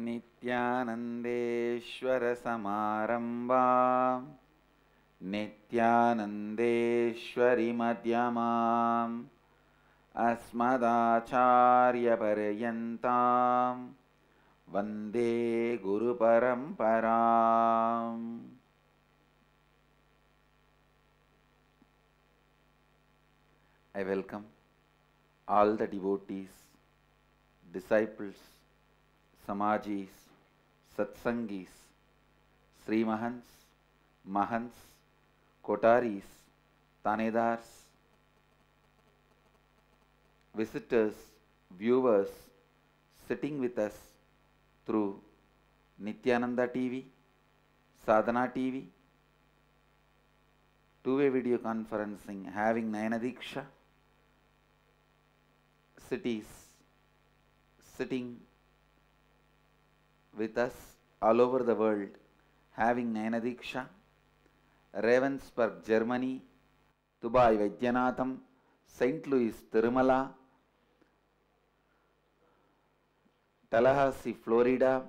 नित्यानन्देश्वर समारम्भां नित्यानन्देश्वरि मध्यमाम् अस्मदाचार्यपर्यन्तां वन्दे गुरुपरम्पराम्। I welcome all the devotees, disciples, Samajis, Satsangis, Sri Mahants, Mahants, Kotaris, Tanedars, visitors, viewers sitting with us through Nityananda TV, Sadhana TV, two-way video conferencing, having Nayana Diksha, cities sitting with us all over the world, having Nayana Diksha, Ravensburg, Germany, Dubai, Vaidyanatham, St. Louis, Tirumala, Tallahassee, Florida,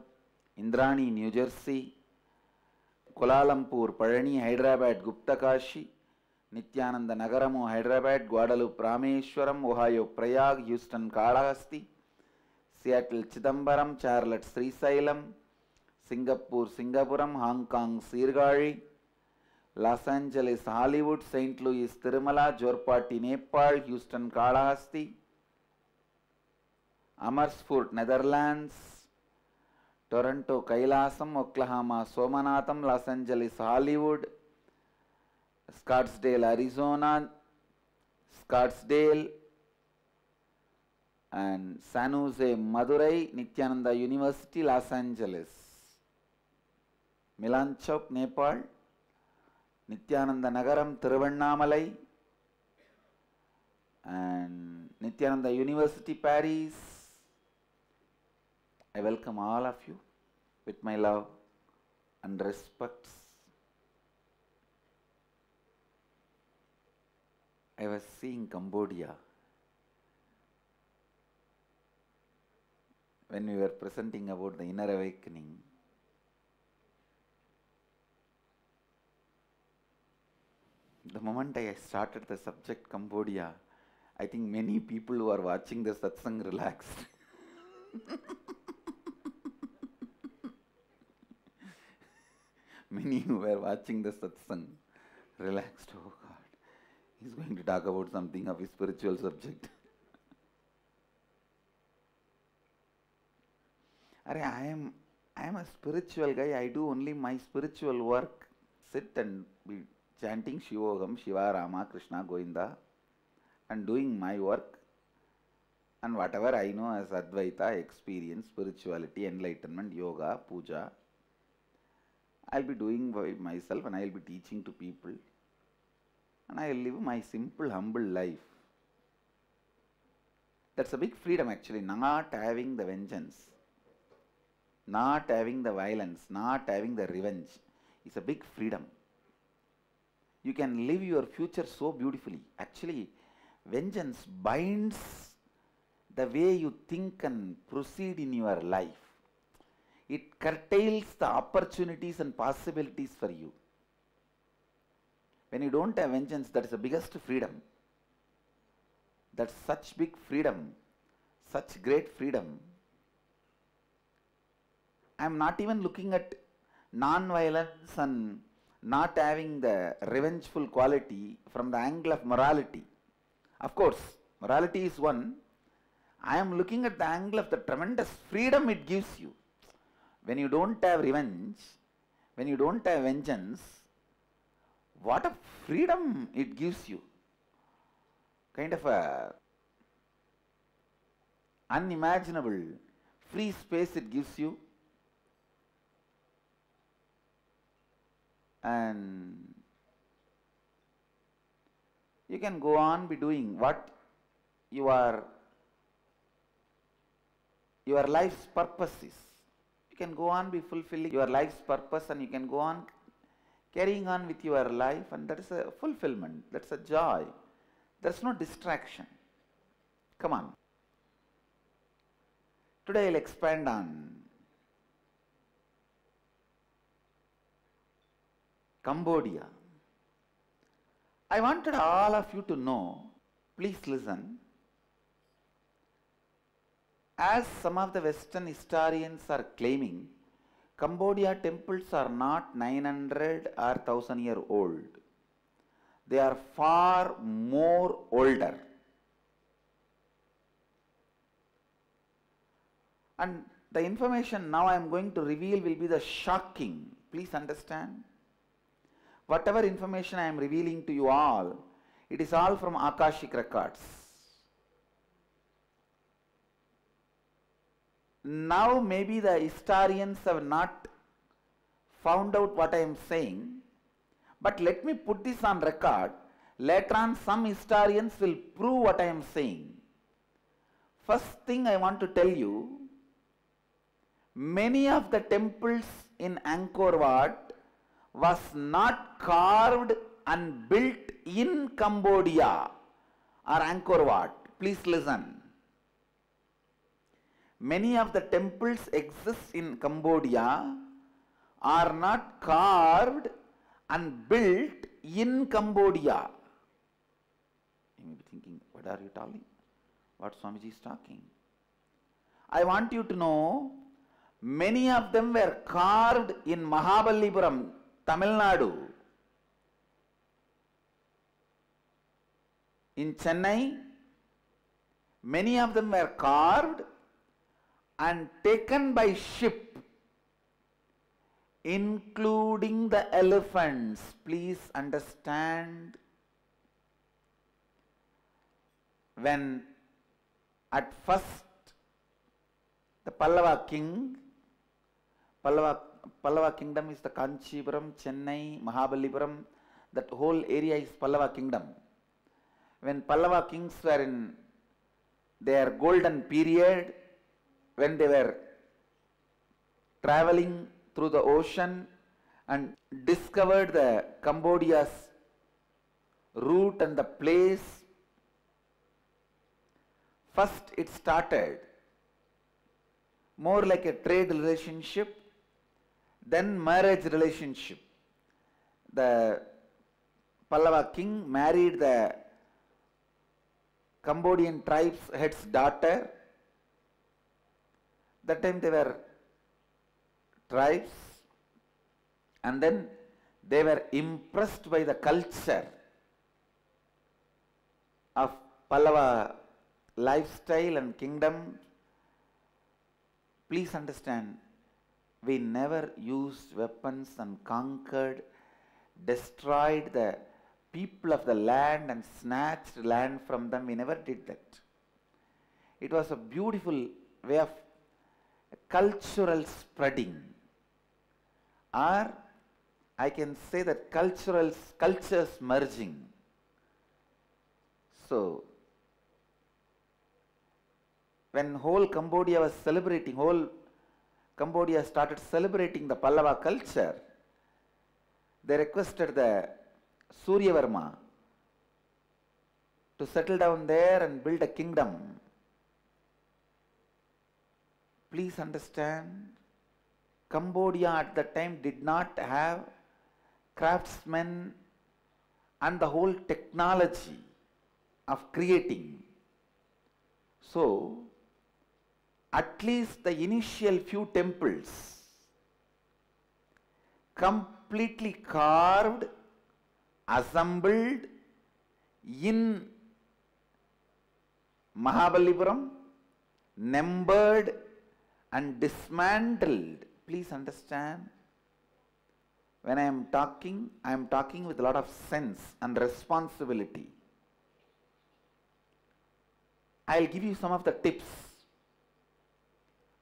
Indrani, New Jersey, Kuala Lumpur, Parani, Hyderabad, Guptakashi, Nityananda Nagaramu, Hyderabad, Guadalupe, Rameshwaram, Ohio, Prayag, Houston, Kalahasti, Seattle, Chidambaram, Charlotte, Srisailam, Singapore, Singapuram, Hong Kong, Sirgari, Los Angeles, Hollywood, St. Louis, Tirumala, Jorpati, Nepal, Houston, Kalahasti, Amersfoort, Netherlands, Toronto, Kailasam, Oklahoma, Somanatham, Los Angeles, Hollywood, Scottsdale, Arizona, Scottsdale, and San Jose, Madurai, Nityananda University, Los Angeles, Milan Chowk, Nepal, Nityananda Nagaram, Tiruvannamalai, and Nityananda University, Paris. I welcome all of you with my love and respects. I was seeing Cambodia when we were presenting about the inner awakening. The moment I started the subject Cambodia, I think many people who are watching the satsang relaxed. Many who were watching the satsang relaxed. Oh God, he's going to talk about something of a spiritual subject. I am a spiritual guy. I do only my spiritual work. Sit and be chanting Shivogam, Shiva, Rama, Krishna, Govinda, and doing my work. And whatever I know as Advaita, experience, spirituality, enlightenment, yoga, puja, I'll be doing by myself and I'll be teaching to people. And I'll live my simple, humble life. That's a big freedom actually, not having the vengeance, not having the violence, not having the revenge. It's a big freedom. You can live your future so beautifully. Actually, vengeance binds the way you think and proceed in your life. It curtails the opportunities and possibilities for you. When you don't have vengeance, that is the biggest freedom. That's such big freedom, such great freedom. I am not even looking at non-violence and not having the revengeful quality from the angle of morality. Of course, morality is one. I am looking at the angle of the tremendous freedom it gives you. When you don't have revenge, when you don't have vengeance, what a freedom it gives you. Kind of a unimaginable free space it gives you. And you can go on be doing what your life's purpose is. You can go on be fulfilling your life's purpose and you can go on carrying on with your life, and that is a fulfillment, that's a joy. There's no distraction. Come on. Today I'll expand on Cambodia. I wanted all of you to know, please listen, as some of the Western historians are claiming, Cambodia temples are not 900 or 1000 year old. They are far more older. And the information now I am going to reveal will be the shocking. Please understand. Whatever information I am revealing to you all, it is all from Akashic records. Now maybe the historians have not found out what I am saying, but let me put this on record. Later on some historians will prove what I am saying. First thing I want to tell you, many of the temples in Angkor Wat was not carved and built in Cambodia or Angkor Wat. Please listen. Many of the temples exist in Cambodia are not carved and built in Cambodia. You may be thinking, what are you talking? What Swamiji is talking? I want you to know, many of them were carved in Mahabalipuram, Tamil Nadu. In Chennai, many of them were carved and taken by ship, including the elephants. Please understand. When at first the Pallava king, Pallava kingdom is the Kanchipuram, Chennai, Mahabalipuram, that whole area is Pallava kingdom. When Pallava kings were in their golden period, when they were traveling through the ocean and discovered the Cambodia's route and the place, first it started more like a trade relationship, then marriage relationship. The Pallava king married the Cambodian tribe's head's daughter. That time they were tribes, and then they were impressed by the culture of Pallava lifestyle and kingdom. Please understand, we never used weapons and conquered, destroyed the people of the land and snatched land from them. We never did that. It was a beautiful way of cultural spreading, or I can say that cultures merging. So, when whole Cambodia was celebrating, whole Cambodia started celebrating the Pallava culture, they requested the Suryavarma to settle down there and build a kingdom. Please understand, Cambodia at that time did not have craftsmen and the whole technology of creating. So, at least the initial few temples completely carved, assembled in Mahabalipuram, numbered and dismantled. Please understand, when I am talking with a lot of sense and responsibility. I will give you some of the tips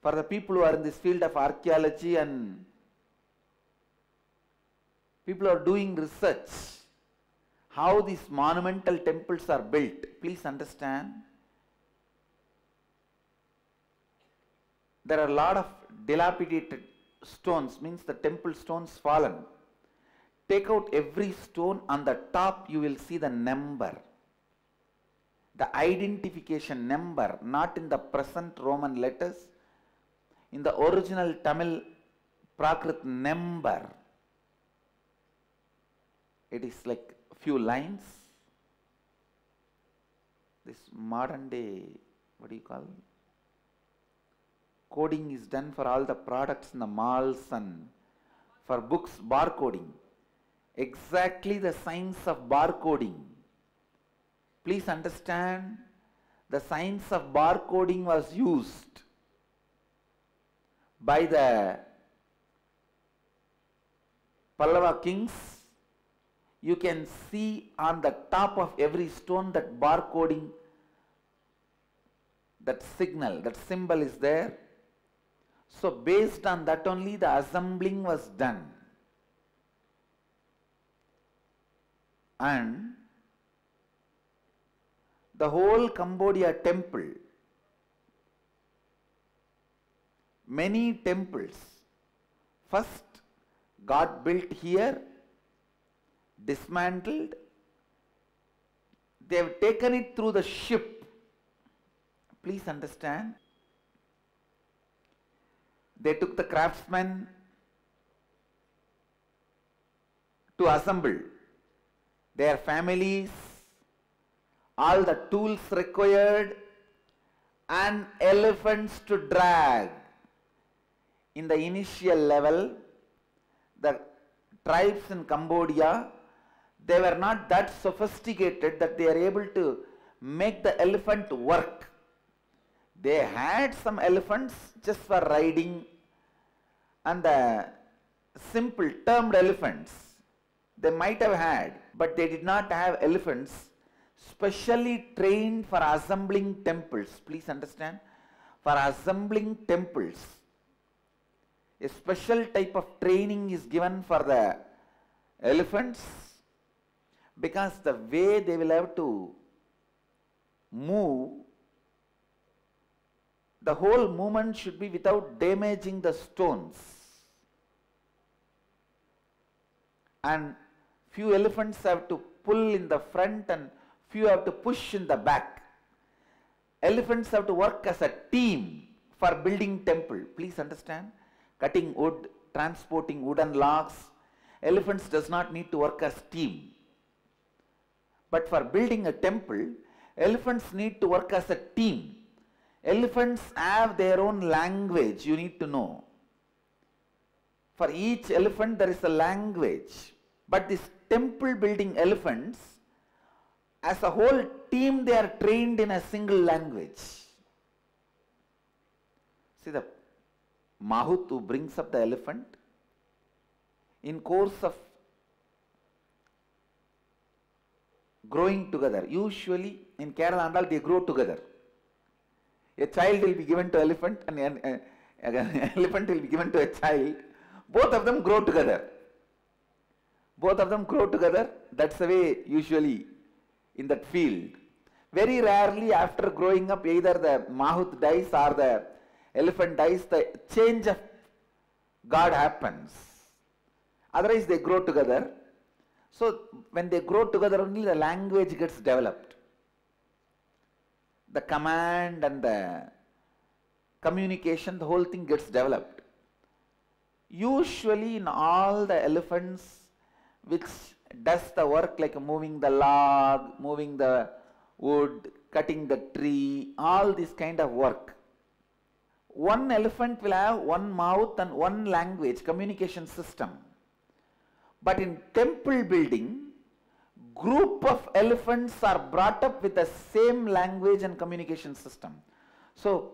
for the people who are in this field of archaeology and people who are doing research, how these monumental temples are built. Please understand, there are a lot of dilapidated stones, means the temple stones fallen. Take out every stone, on the top you will see the number, the identification number, not in the present Roman letters, in the original Tamil Prakrit number. It is like few lines. This modern day, what do you call, coding is done for all the products in the malls and for books, barcoding. Exactly the science of barcoding. Please understand, the science of barcoding was used by the Pallava kings. You can see on the top of every stone that barcoding, that signal, that symbol is there. So based on that only the assembling was done. And the whole Cambodia temple, many temples first got built here, dismantled, they have taken it through the ship. Please understand, they took the craftsmen to assemble their families, all the tools required, and elephants to drag. In the initial level, the tribes in Cambodia, they were not that sophisticated that they are able to make the elephant work. They had some elephants just for riding, and the simple termed elephants they might have had, but they did not have elephants specially trained for assembling temples. Please understand, for assembling temples, a special type of training is given for the elephants, because the way they will have to move, the whole movement should be without damaging the stones. And few elephants have to pull in the front and few have to push in the back. Elephants have to work as a team for building temple. Please understand, cutting wood, transporting wooden logs, elephants does not need to work as team. But for building a temple, elephants need to work as a team. Elephants have their own language, you need to know. For each elephant there is a language. But these temple building elephants, as a whole team, they are trained in a single language. See, the Mahout who brings up the elephant, in course of growing together, usually in Kerala and all they grow together. A child will be given to elephant and an elephant will be given to a child. Both of them grow together. Both of them grow together. That's the way usually in that field. Very rarely after growing up either the Mahout dies or the elephant dies, the change of God happens. Otherwise they grow together. So when they grow together only the language gets developed. The command and the communication, the whole thing gets developed. Usually in all the elephants which does the work like moving the log, moving the wood, cutting the tree, all this kind of work. One elephant will have one mouth and one language, communication system. But in temple building, group of elephants are brought up with the same language and communication system. So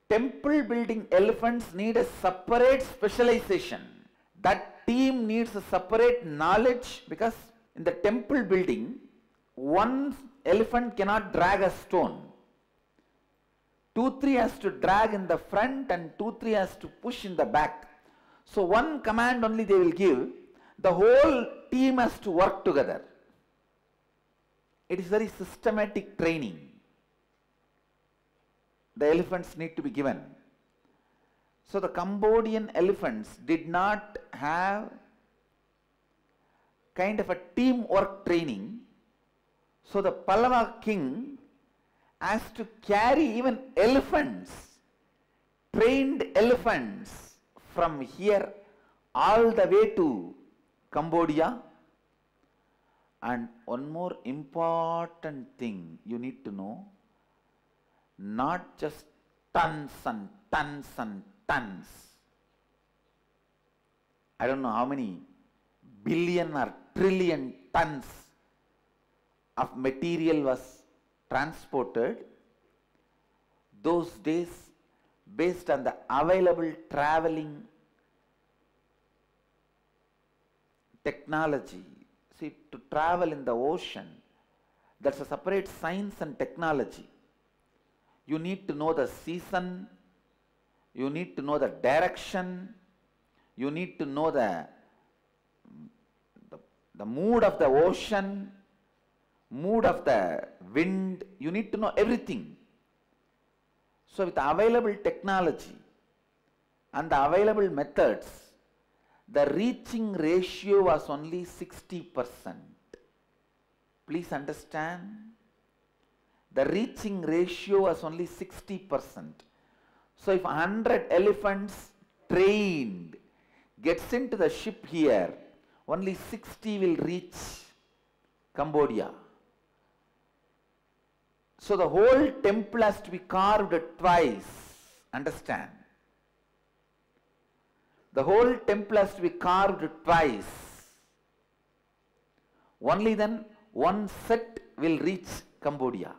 temple building elephants need a separate specialization. That team needs a separate knowledge, because in the temple building, one elephant cannot drag a stone. 2-3 has to drag in the front and 2-3 has to push in the back. So one command only they will give, the whole team has to work together. It is very systematic training. The elephants need to be given. So the Cambodian elephants did not have kind of a teamwork training. So the Pallava king has to carry even elephants, trained elephants from here all the way to Cambodia, And one more important thing you need to know, not just tons and tons and tons. I don't know how many billion or trillion tons of material was transported those days based on the available traveling technology. See, to travel in the ocean, that's a separate science and technology. You need to know the season, you need to know the direction, you need to know the mood of the ocean, mood of the wind, you need to know everything. So with the available technology and the available methods, the reaching ratio was only 60%. Please understand, the reaching ratio was only 60%. So if 100 elephants trained gets into the ship here, only 60 will reach Cambodia. So the whole temple has to be carved twice. Understand? The whole temple has to be carved twice. Only then one set will reach Cambodia.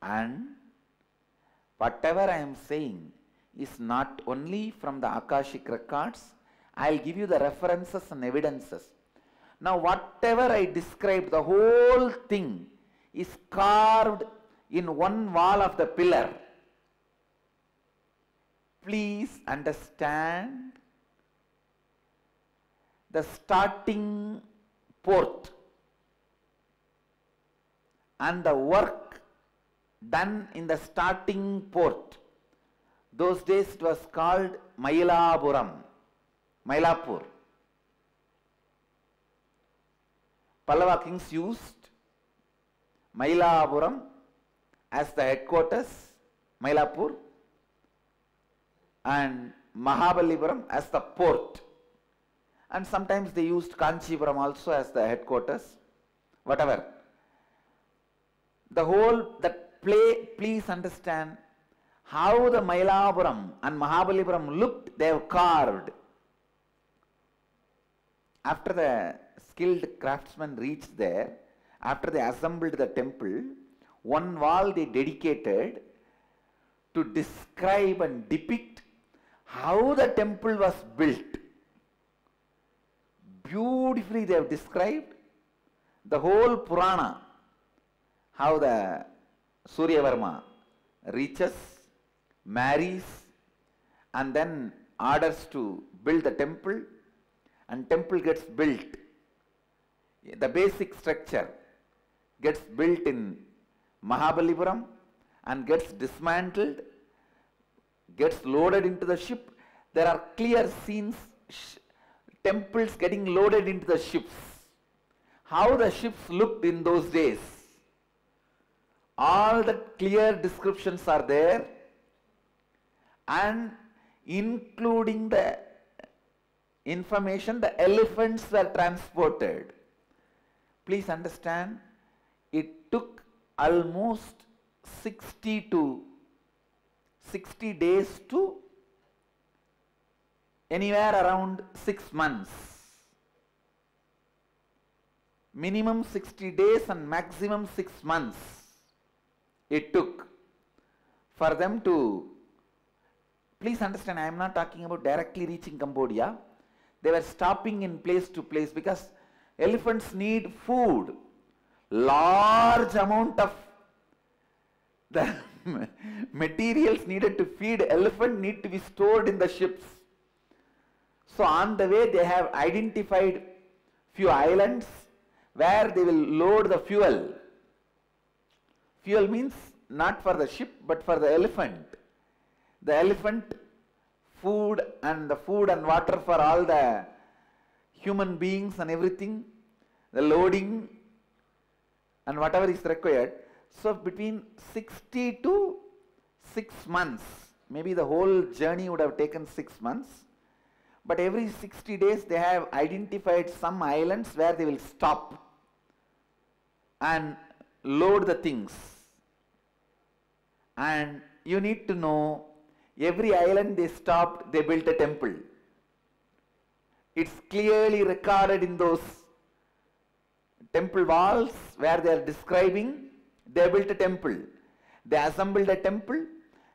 And whatever I am saying is not only from the Akashic records, I will give you the references and evidences. Now whatever I described, the whole thing is carved in one wall of the pillar. Please understand, the starting port and the work done in the starting port, those days it was called Mailapuram, Mailapur. Pallava kings used Mailapuram as the headquarters, Mailapur, and Mahabalipuram as the port. And sometimes they used Kanchipuram also as the headquarters, whatever. The whole, that play, please understand how the Mailapuram and Mahabalipuram looked, they have carved. After the skilled craftsmen reached there, after they assembled the temple, one wall they dedicated to describe and depict how the temple was built. Beautifully they have described the whole Purana, how the Suryavarma reaches, marries, and then orders to build the temple, and temple gets built. The basic structure gets built in Mahabalipuram and gets dismantled, gets loaded into the ship. There are clear scenes, temples getting loaded into the ships. How the ships looked in those days. All the clear descriptions are there, and including the information, the elephants were transported. Please understand, it took almost 60 days to anywhere around 6 months. Minimum 60 days and maximum 6 months it took for them to, please understand, I am not talking about directly reaching Cambodia. They were stopping in place to place because elephants need food. Large amount of the materials needed to feed elephant need to be stored in the ships. So on the way they have identified few islands where they will load the fuel. Fuel means not for the ship but for the elephant. The elephant food and the food and water for all the human beings and everything, the loading and whatever is required. So between 60 to 6 months, maybe the whole journey would have taken 6 months, But every 60 days they have identified some islands where they will stop and load the things. And you need to know, every island they stopped, they built a temple. It's clearly recorded in those temple walls where they are describing they built a temple. They assembled a temple,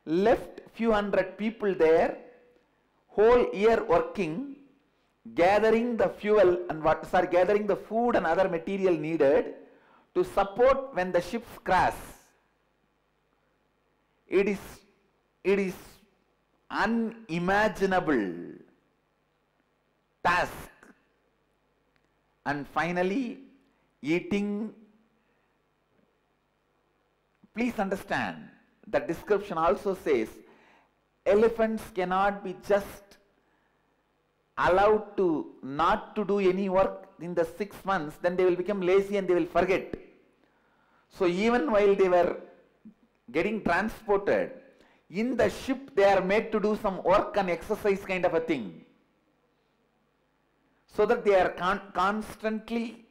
left few hundred people there, whole year working, gathering the fuel and gathering the food and other material needed to support when the ships crash. It is unimaginable task. And finally, eating. Please understand, the description also says elephants cannot be just allowed to not to do any work in the 6 months, then they will become lazy and they will forget. So even while they were getting transported, in the ship they are made to do some work and exercise kind of a thing, so that they are constantly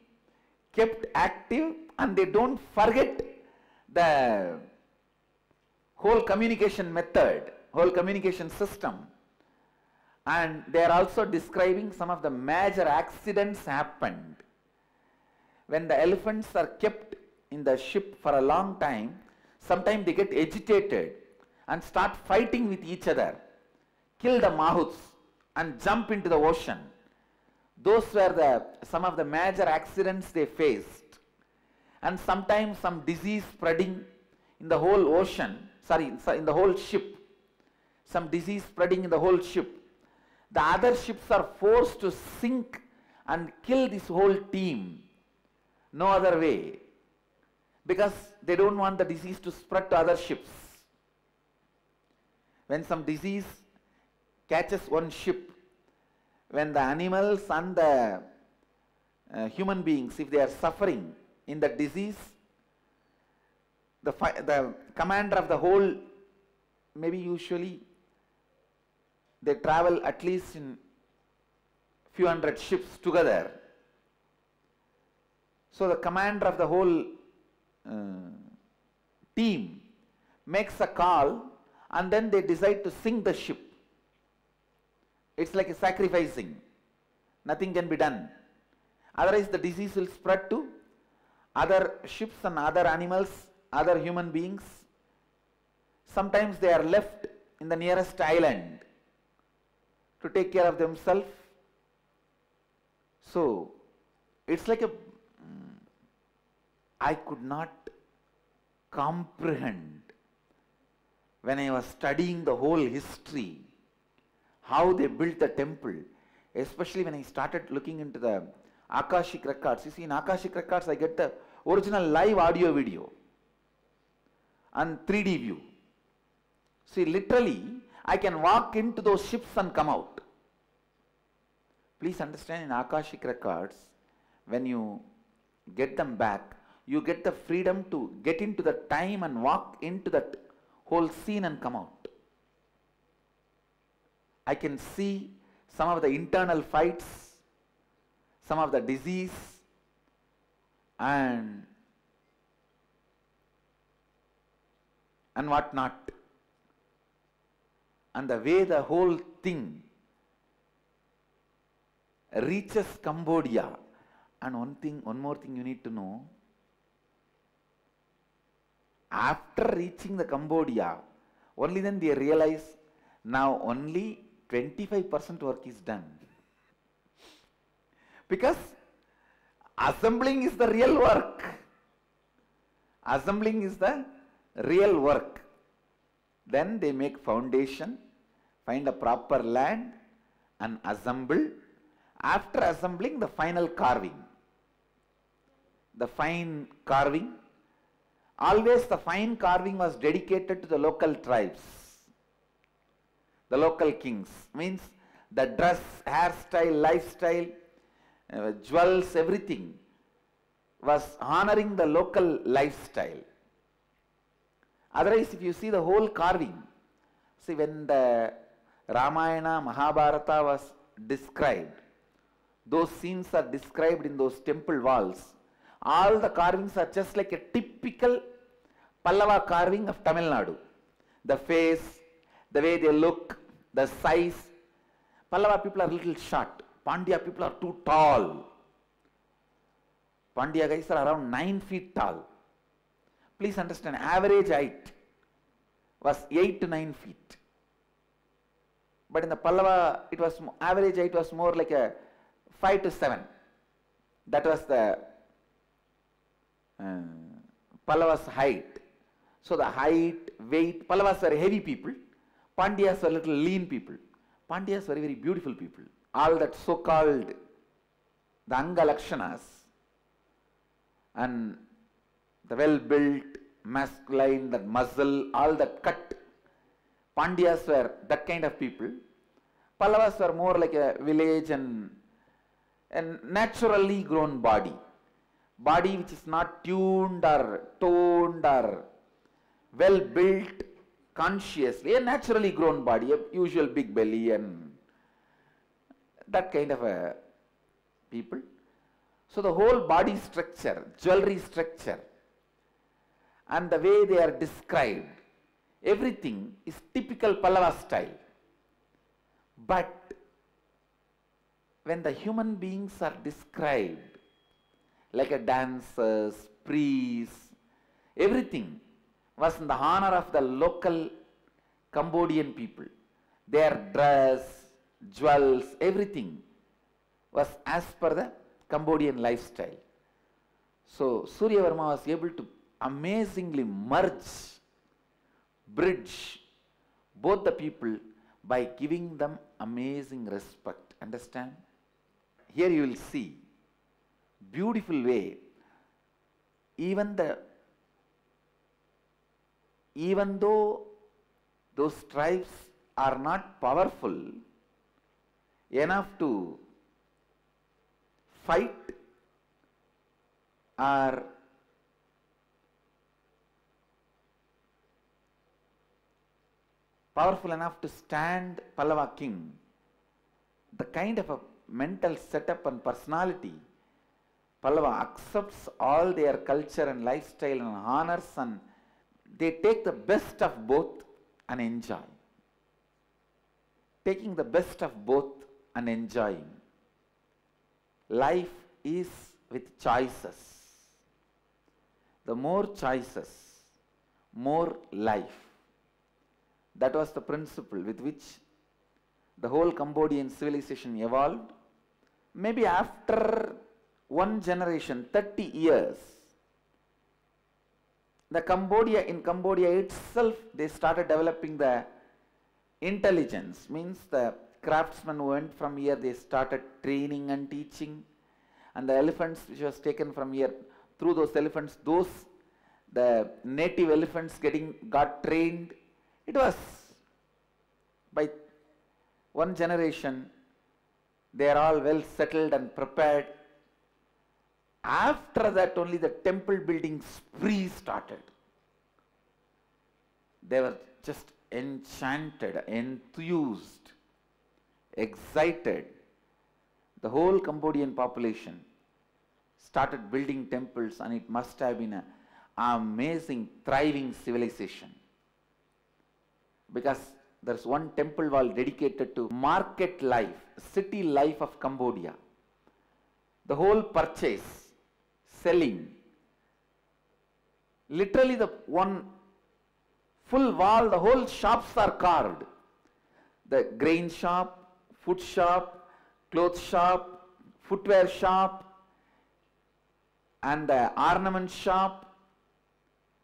kept active and they don't forget the whole communication method, whole communication system. And they are also describing some of the major accidents happened. When the elephants are kept in the ship for a long time, sometimes they get agitated and start fighting with each other, kill the mahouts and jump into the ocean. Those were some of the major accidents they faced. And sometimes some disease spreading in the whole ocean, in the whole ship, some disease spreading in the whole ship. The other ships are forced to sink and kill this whole team. No other way, because they don't want the disease to spread to other ships. When some disease catches one ship, when the animals and the human beings, if they are suffering in the disease, the commander of the whole, maybe usually they travel at least in few hundred ships together. So the commander of the whole team makes a call and then they decide to sink the ship. It's like a sacrificing. Nothing can be done. Otherwise the disease will spread to other ships and other animals, other human beings. Sometimes they are left in the nearest island to take care of themselves. So it's like I could not comprehend when I was studying the whole history, how they built the temple, especially when I started looking into the Akashic records. You see, in Akashic records I get the original live audio video and 3D view. See, literally I can walk into those ships and come out. Please understand, in Akashic records, when you get them back, you get the freedom to get into the time and walk into that whole scene and come out. I can see some of the internal fights, some of the disease, and what not. And the way the whole thing reaches Cambodia. And one more thing you need to know. After reaching the Cambodia, only then they realize now only 25% work is done. Because assembling is the real work. Assembling is the real work. Then they make foundation, find a proper land and assemble. After assembling, the final carving. The fine carving. Always the fine carving was dedicated to the local tribes, the local kings. Means the dress, hairstyle, lifestyle, jewels, everything was honoring the local lifestyle. Otherwise, if you see the whole carving, see when the Ramayana, Mahabharata was described. Those scenes are described in those temple walls. All the carvings are just like a typical Pallava carving of Tamil Nadu. The face, the way they look, the size. Pallava people are little short. Pandya people are too tall. Pandya guys are around 9 feet tall. Please understand, average height was 8 to 9 feet. But in the Pallava, it was average height was more like a 5 to 7. That was the Pallava's height. So the height, weight, Pallavas were heavy people. Pandyas were little lean people. Pandyas were very beautiful people. All that so-called the Anga Lakshanas and the well-built, masculine, that muscle, all that cut. Pandyas were that kind of people. Pallavas were more like a village and naturally grown body. Body which is not tuned or toned or well built consciously, a naturally grown body, a usual big belly and that kind of a people. So the whole body structure, jewelry structure and the way they are described, everything is typical Pallava style. But when the human beings are described like a dancers, priests, everything was in the honor of the local Cambodian people. Their dress, jewels, everything was as per the Cambodian lifestyle. So Suryavarma was able to amazingly bridge both the people by giving them amazing respect. Understand? Here you will see beautiful way. Even though those tribes are not powerful enough to fight or powerful enough to stand Pallava king, the kind of a mental setup and personality, Pallava accepts all their culture and lifestyle and honors, and they take the best of both and enjoy. Taking the best of both and enjoying. Life is with choices. The more choices, more life. That was the principle with which the whole Cambodian civilization evolved. Maybe after one generation, 30 years, in Cambodia itself, they started developing the intelligence. Means the craftsmen went from here, they started training and teaching, and the elephants which was taken from here, through those elephants, the native elephants got trained. It was by one generation, they are all well settled and prepared. After that only the temple building spree started. They were just enchanted, enthused, excited. The whole Cambodian population started building temples, and it must have been an amazing, thriving civilization. Because there's one temple wall dedicated to market life, city life of Cambodia. The whole purchase, selling, literally the one full wall, the whole shops are carved. The grain shop, food shop, clothes shop, footwear shop, and the ornament shop.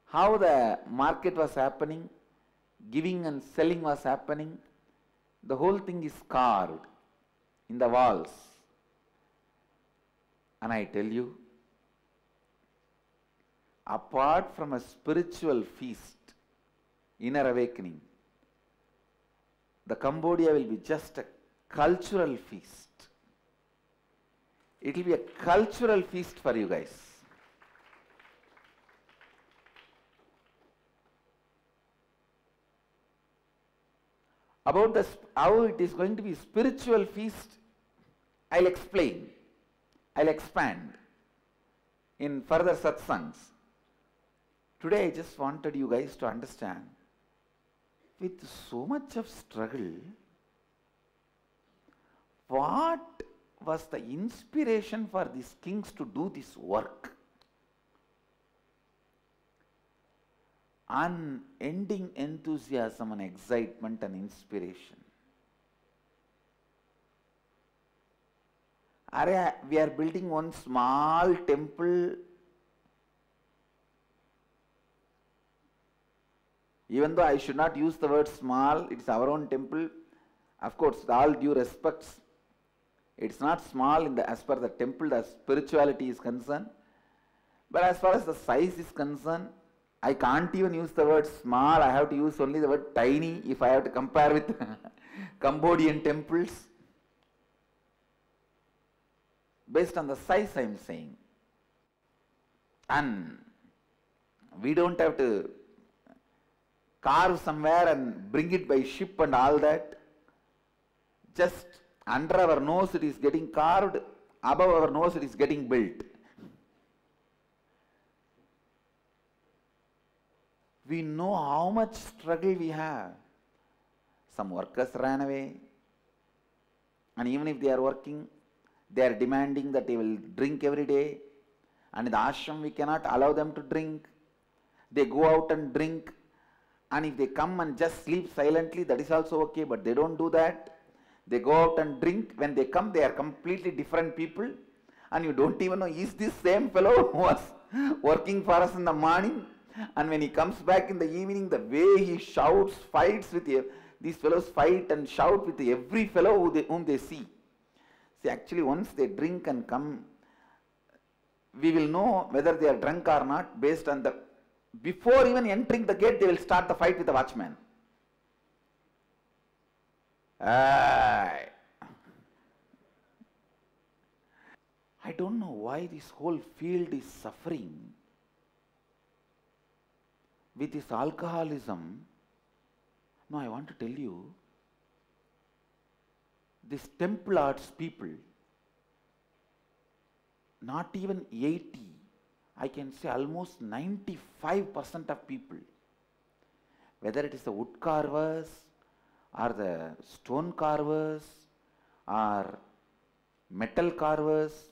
How the market was happening, giving and selling was happening, the whole thing is carved in the walls. And I tell you, apart from a spiritual feast, inner awakening, the Cambodia will be just a cultural feast. It will be a cultural feast for you guys. About how it is going to be spiritual feast, I'll explain, I'll expand in further satsangs. Today I just wanted you guys to understand, with so much of struggle, what was the inspiration for these kings to do this work? Unending enthusiasm and excitement and inspiration. We are building one small temple. Even though I should not use the word small, it's our own temple. Of course, with all due respects, it's not small as per the temple, the spirituality is concerned. But as far as the size is concerned, I can't even use the word small. I have to use only the word tiny if I have to compare with Cambodian temples. Based on the size, I am saying. And we don't have to carve somewhere and bring it by ship and all that. Just under our nose it is getting carved, above our nose it is getting built. We know how much struggle we have. Some workers ran away, and even if they are working, they are demanding that they will drink every day, and in the ashram we cannot allow them to drink. They go out and drink, and if they come and just sleep silently, that is also okay, but they don't do that. They go out and drink. When they come, they are completely different people, and you don't even know, is this same fellow who was working for us in the morning? And when he comes back in the evening, the way he shouts, fights with these fellows fight and shout with every fellow whom they see. See, actually once they drink and come, we will know whether they are drunk or not based on the, before even entering the gate, they will start the fight with the watchman. I don't know why this whole field is suffering with this alcoholism. No, I want to tell you, this temple arts people, not even 80, I can say almost 95% of people, whether it is the wood carvers or the stone carvers or metal carvers,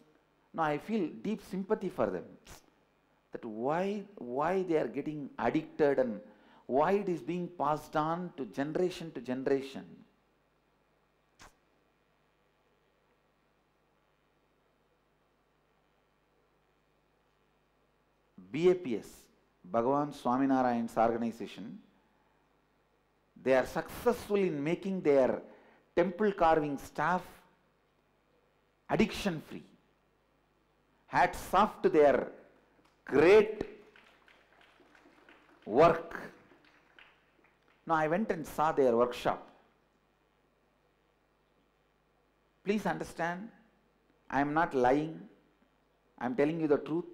no, I feel deep sympathy for them. That why they are getting addicted and why it is being passed on to generation to generation. BAPS, Bhagavan Swaminarayan's organization, they are successful in making their temple carving staff addiction free. Hats off to their great work. Now I went and saw their workshop. Please understand, I am not lying, I am telling you the truth.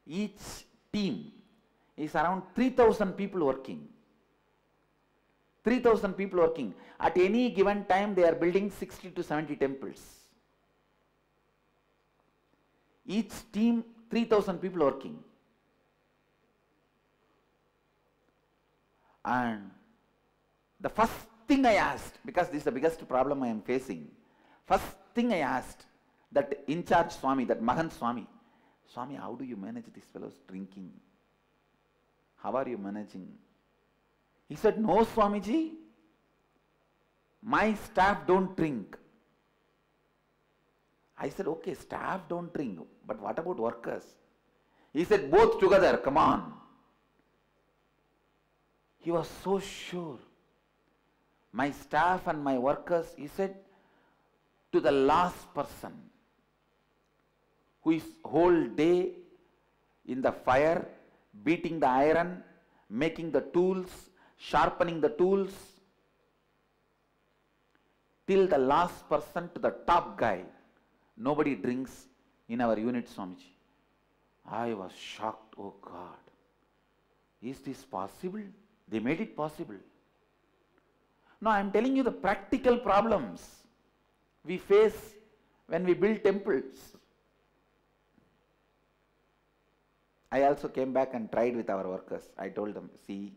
Each team is around 3,000 people working. 3,000 people working. At any given time they are building 60 to 70 temples. Each team, 3,000 people working. And the first thing I asked, because this is the biggest problem I am facing, first thing I asked that in charge Swami, that Mahan Swami, Swami, how do you manage these fellows drinking? How are you managing? He said, no Swamiji, my staff don't drink. I said, okay, staff don't drink, but what about workers? He said, both together, come on. He was so sure. My staff and my workers, he said, to the last person who is whole day in the fire, beating the iron, making the tools, sharpening the tools, till the last person to the top guy, nobody drinks in our unit, Swamiji. I was shocked, oh God, is this possible? They made it possible. No, I am telling you the practical problems we face When we build temples, I also came back and tried with our workers. I told them, see,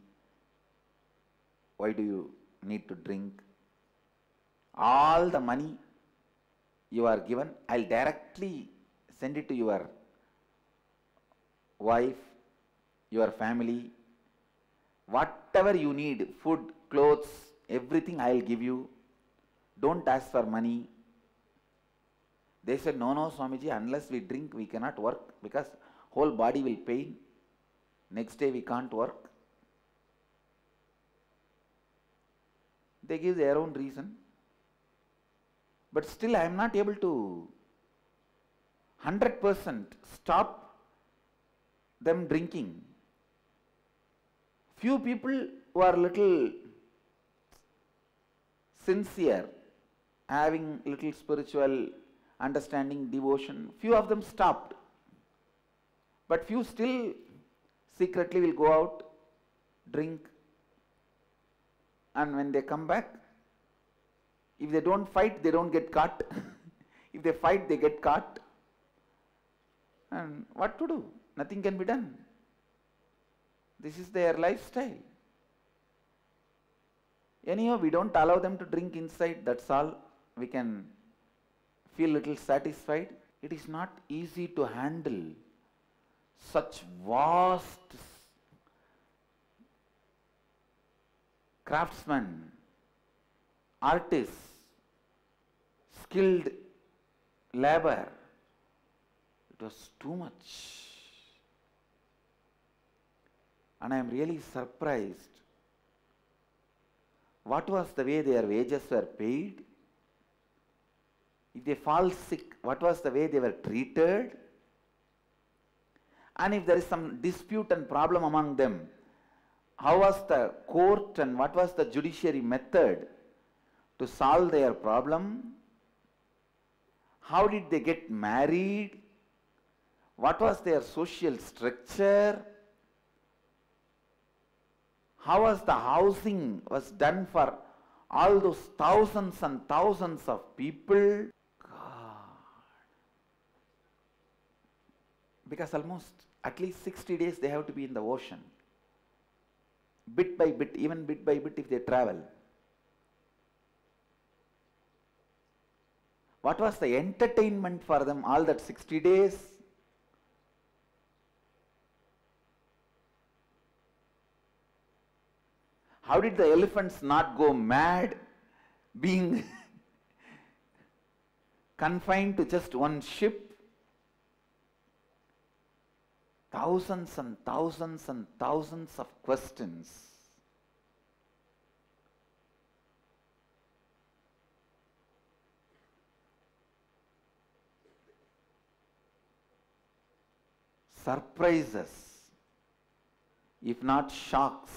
why do you need to drink? All the money you are given, I'll directly send it to your wife, your family. Whatever you need, food, clothes, everything I'll give you. Don't ask for money. They said, no, no, Swamiji, unless we drink, we cannot work because whole body will pain. Next day we can't work. They give their own reason. But still I am not able to 100% stop them drinking. Few people who are little sincere, having little spiritual understanding, devotion, few of them stopped. But few still secretly will go out, drink, and when they come back, if they don't fight, they don't get caught. If they fight, they get caught. And what to do? Nothing can be done. This is their lifestyle. Anyhow, we don't allow them to drink inside, that's all. We can feel little satisfied. It is not easy to handle such vast craftsmen, artists, skilled labor. It was too much. And I am really surprised. What was the way their wages were paid? If they fall sick, what was the way they were treated? And if there is some dispute and problem among them, how was the court and what was the judiciary method to solve their problem? How did they get married? What was their social structure? How was the housing was done for all those thousands and thousands of people? God. Because almost at least 60 days they have to be in the ocean. Bit by bit, even bit by bit if they travel. What was the entertainment for them all that 60 days? How did the elephants not go mad being confined to just one ship? Thousands and thousands and thousands of questions. Surprises, if not shocks,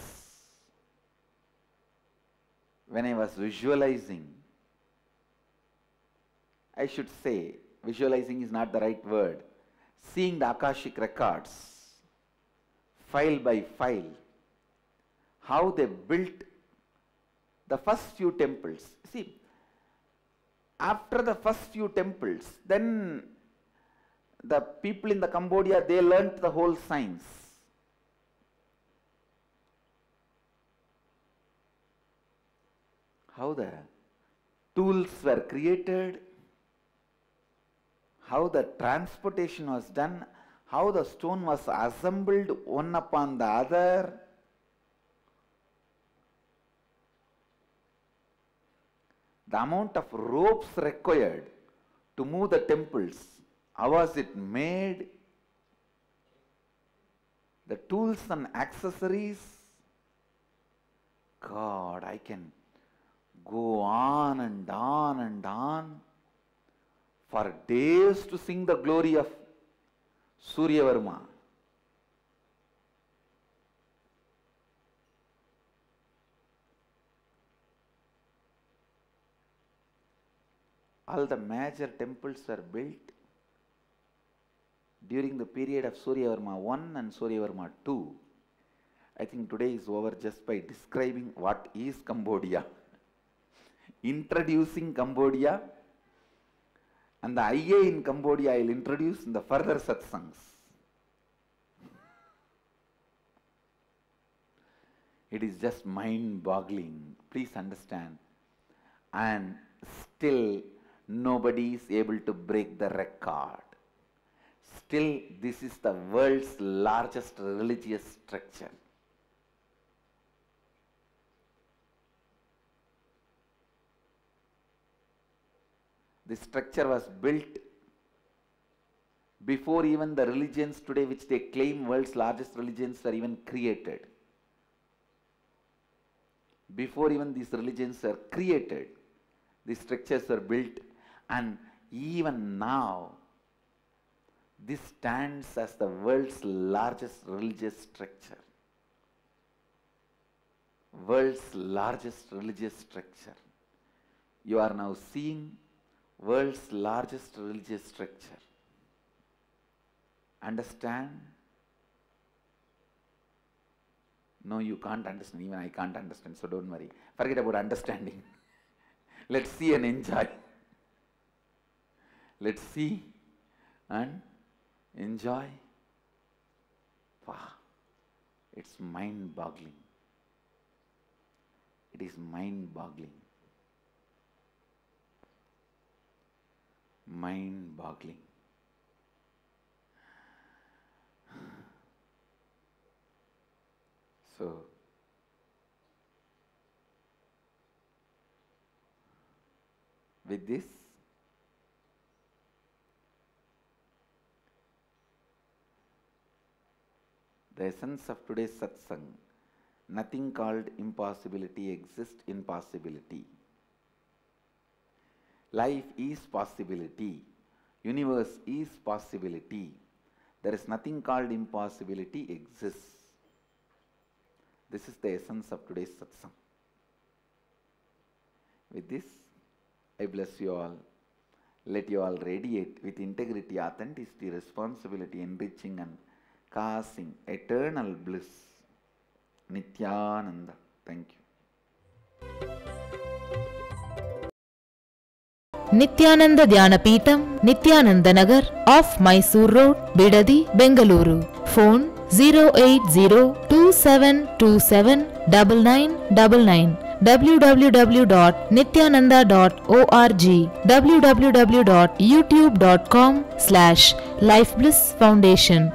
when I was visualizing. I should say, visualizing is not the right word. Seeing the Akashic records, file by file, how they built the first few temples. See, after the first few temples, then the people in the Cambodia, they learnt the whole science. How the tools were created, how the transportation was done, how the stone was assembled one upon the other. The amount of ropes required to move the temples, how was it made? The tools and accessories. God, I can go on and on and on for days to sing the glory of Suryavarma. All the major temples were built during the period of Suryavarma I and Suryavarma II. I think today is over just by describing what is Cambodia, introducing Cambodia, And the IA in Cambodia I will introduce in the further satsangs. It is just mind-boggling. Please understand. And still nobody is able to break the record. Still, this is the world's largest religious structure. This structure was built before even the religions today which they claim world's largest religions were even created. Before even these religions were created, these structures were built, and even now this stands as the world's largest religious structure. World's largest religious structure. You are now seeing world's largest religious structure. Understand? No, you can't understand. Even I can't understand, so don't worry. Forget about understanding. Let's see and enjoy. Let's see and enjoy. Wow. It's mind-boggling. It is mind-boggling. Mind-boggling. So, with this, the essence of today's satsang, nothing called impossibility exists in possibility. Life is possibility. Universe is possibility. There is nothing called impossibility exists. This is the essence of today's satsang. With this, I bless you all. Let you all radiate with integrity, authenticity, responsibility, enriching and causing eternal bliss. Nityananda. Thank you. Nityananda Dhyanapitham, Nityananda Nagar, off Mysore Road, Bidadi, Bengaluru. Phone 08027279999. www.nityananda.org. www.youtube.com/Life Bliss Foundation.